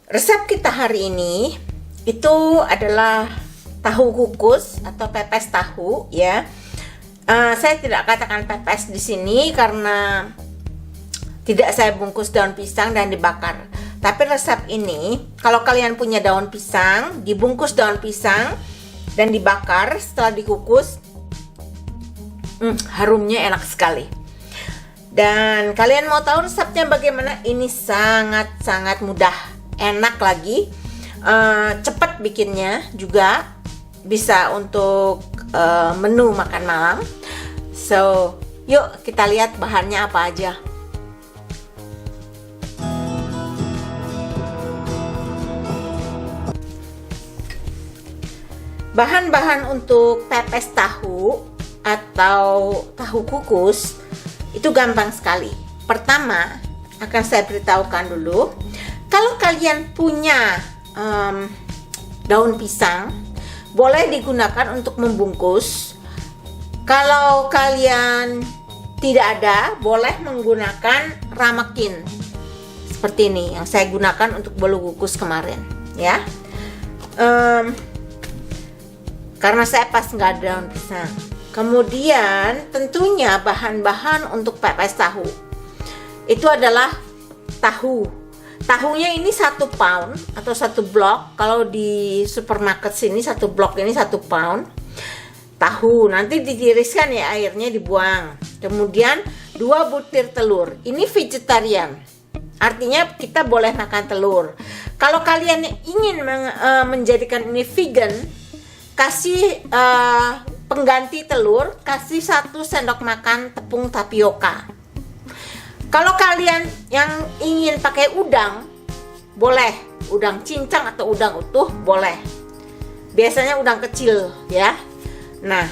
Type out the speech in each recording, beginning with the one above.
Resep kita hari ini itu adalah tahu kukus atau pepes tahu ya. Saya tidak katakan pepes di sini karena tidak saya bungkus daun pisang dan dibakar. Tapi resep ini kalau kalian punya daun pisang, dibungkus daun pisang dan dibakar setelah dikukus, harumnya enak sekali. Dan kalian mau tahu resepnya bagaimana? Ini sangat-sangat mudah, enak lagi, cepat bikinnya juga, bisa untuk menu makan malam. So, yuk kita lihat bahannya apa aja. Bahan-bahan untuk pepes tahu atau tahu kukus itu gampang sekali. Pertama, akan saya beritahukan dulu, kalau kalian punya daun pisang, boleh digunakan untuk membungkus. Kalau kalian tidak ada, boleh menggunakan ramekin seperti ini yang saya gunakan untuk bolu kukus kemarin ya. Karena saya pas nggak ada daun pisang. Kemudian tentunya bahan-bahan untuk pepes tahu itu adalah tahu. Tahunya ini 1 pound atau 1 blok. Kalau di supermarket sini 1 blok ini 1 pound tahu. Nanti ditiriskan ya, airnya dibuang. Kemudian 2 butir telur. Ini vegetarian, artinya kita boleh makan telur. Kalau kalian ingin menjadikan ini vegan, kasih pengganti telur, kasih 1 sendok makan tepung tapioka. Kalau kalian yang ingin pakai udang, boleh udang cincang atau udang utuh, boleh. Biasanya udang kecil ya. Nah,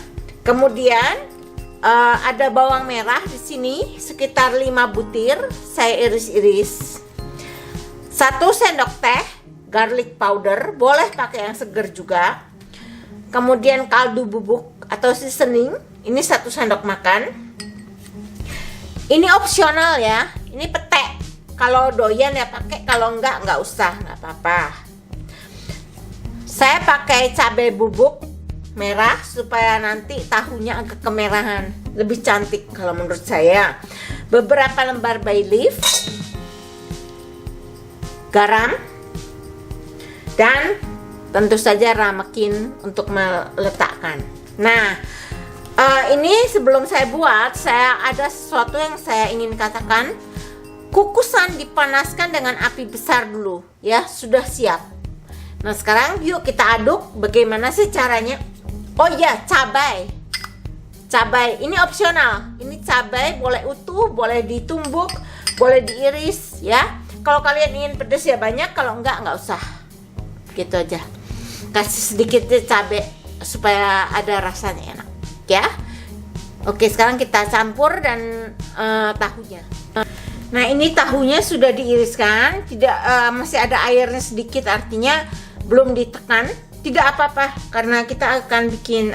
kemudian ada bawang merah di sini sekitar 5 butir, saya iris-iris. 1 sendok teh garlic powder, boleh pakai yang seger juga. Kemudian kaldu bubuk atau seasoning, ini 1 sendok makan. Ini opsional ya, ini pete. Kalau doyan ya pakai, kalau enggak usah, enggak apa-apa. Saya pakai cabai bubuk merah supaya nanti tahunya agak kemerahan, lebih cantik kalau menurut saya. Beberapa lembar bay leaf, garam, dan tentu saja ramekin untuk meletakkan. Nah, ini sebelum saya buat, saya ada sesuatu yang saya ingin katakan. Kukusan dipanaskan dengan api besar dulu ya, sudah siap. Nah, sekarang yuk kita aduk. Bagaimana sih caranya? Oh iya, cabai ini opsional. Ini cabai boleh utuh, boleh ditumbuk, boleh diiris ya. Kalau kalian ingin pedas ya banyak, kalau enggak usah. Gitu aja. Kasih sedikit cabai supaya ada rasanya enak ya. Oke, sekarang kita campur dan tahunya. Nah, ini tahunya sudah diiriskan, tidak masih ada airnya sedikit, artinya belum ditekan. Tidak apa-apa karena kita akan bikin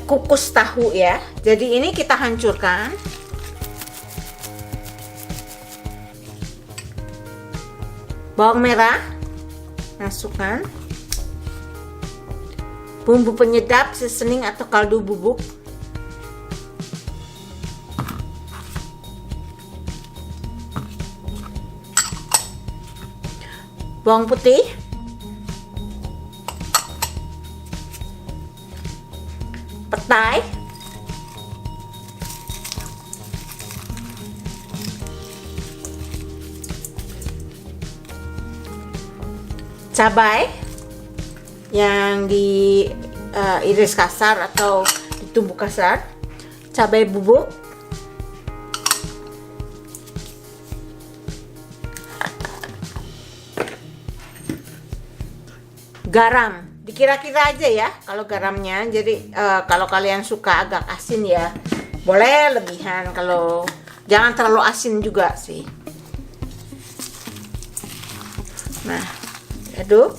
kukus tahu ya. Jadi ini kita hancurkan. Bawang merah masukkan, bumbu penyedap, seasoning atau kaldu bubuk, bawang putih, petai, cabai yang diiris kasar atau ditumbuk kasar, cabai bubuk, garam dikira-kira aja ya kalau garamnya. Jadi kalau kalian suka agak asin ya boleh lebihan, kalau jangan terlalu asin juga sih. Nah, aduk.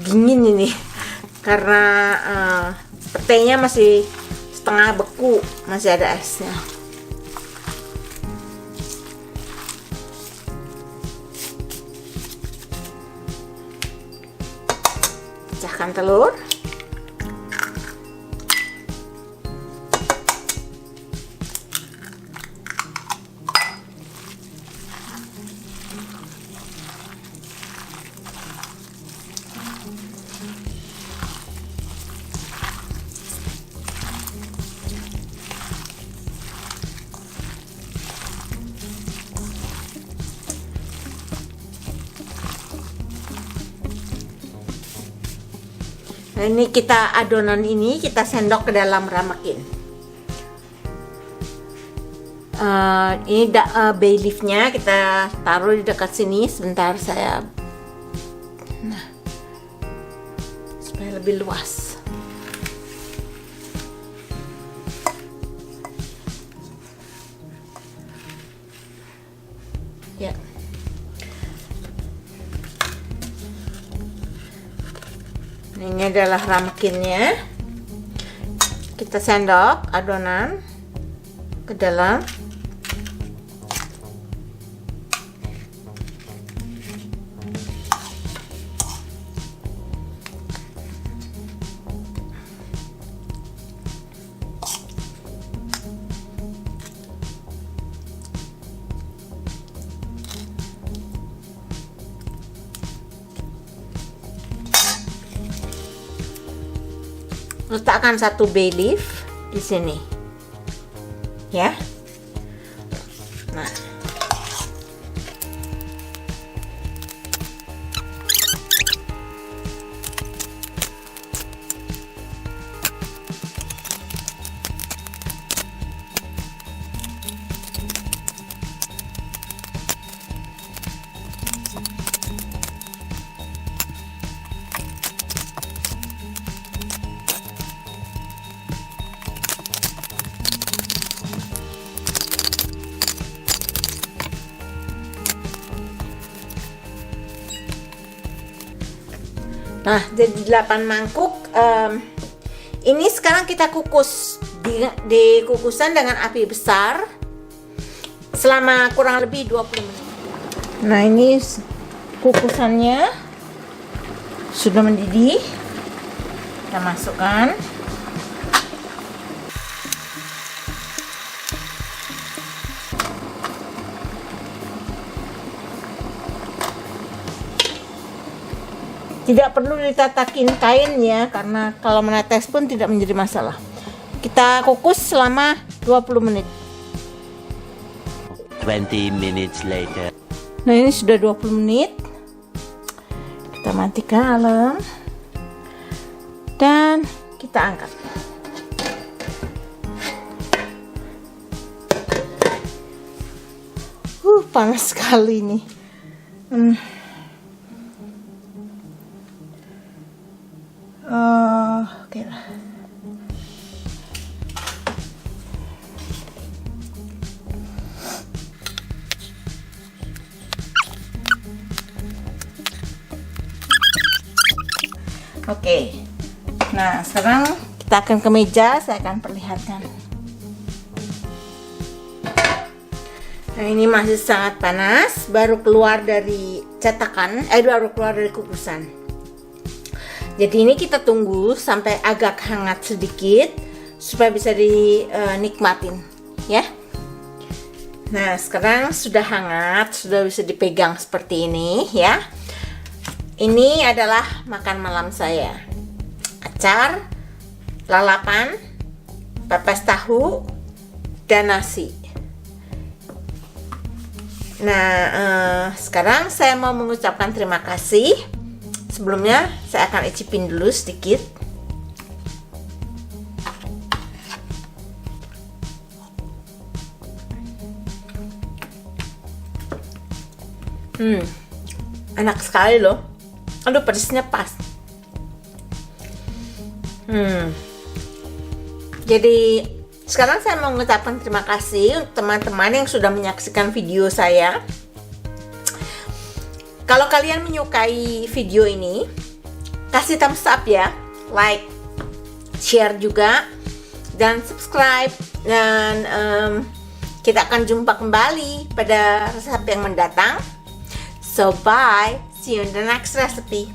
Dingin ini karena petainya masih setengah beku, masih ada esnya. telur. Nah, ini adonan ini kita sendok ke dalam ramekin. Ini bay leafnya kita taruh di dekat sini sebentar saya, supaya lebih luas. Ya. Ini adalah ramekinnya. Kita sendok adonan ke dalam. Letakkan satu bay leaf di sini, ya. Nah, jadi 8 mangkuk. Ini sekarang kita kukus di kukusan dengan api besar selama kurang lebih 20 menit. Nah, ini kukusannya sudah mendidih. Kita masukkan. Tidak perlu ditatakin kainnya karena kalau menetes pun tidak menjadi masalah. Kita kukus selama 20 menit. 20 minutes later. Nah, ini sudah 20 menit. Kita matikan alarm dan kita angkat. Panas sekali nih. Oke lah. Oke. Nah, sekarang kita akan ke meja, saya akan perlihatkan. Nah, ini masih sangat panas, baru keluar dari cetakan, baru keluar dari kukusan. Jadi ini kita tunggu sampai agak hangat sedikit supaya bisa dinikmatin, ya. Nah, sekarang sudah hangat, sudah bisa dipegang seperti ini, ya. Ini adalah makan malam saya. Acar, lalapan, pepes tahu, dan nasi. Nah, sekarang saya mau mengucapkan terima kasih. Sebelumnya saya akan icipin dulu sedikit. Enak sekali loh. Aduh, pedasnya pas. Jadi sekarang saya mau mengucapkan terima kasih untuk teman-teman yang sudah menyaksikan video saya. Kalau kalian menyukai video ini, kasih thumbs up ya, like, share juga, dan subscribe. Dan kita akan jumpa kembali pada resep yang mendatang. So bye, see you in the next recipe.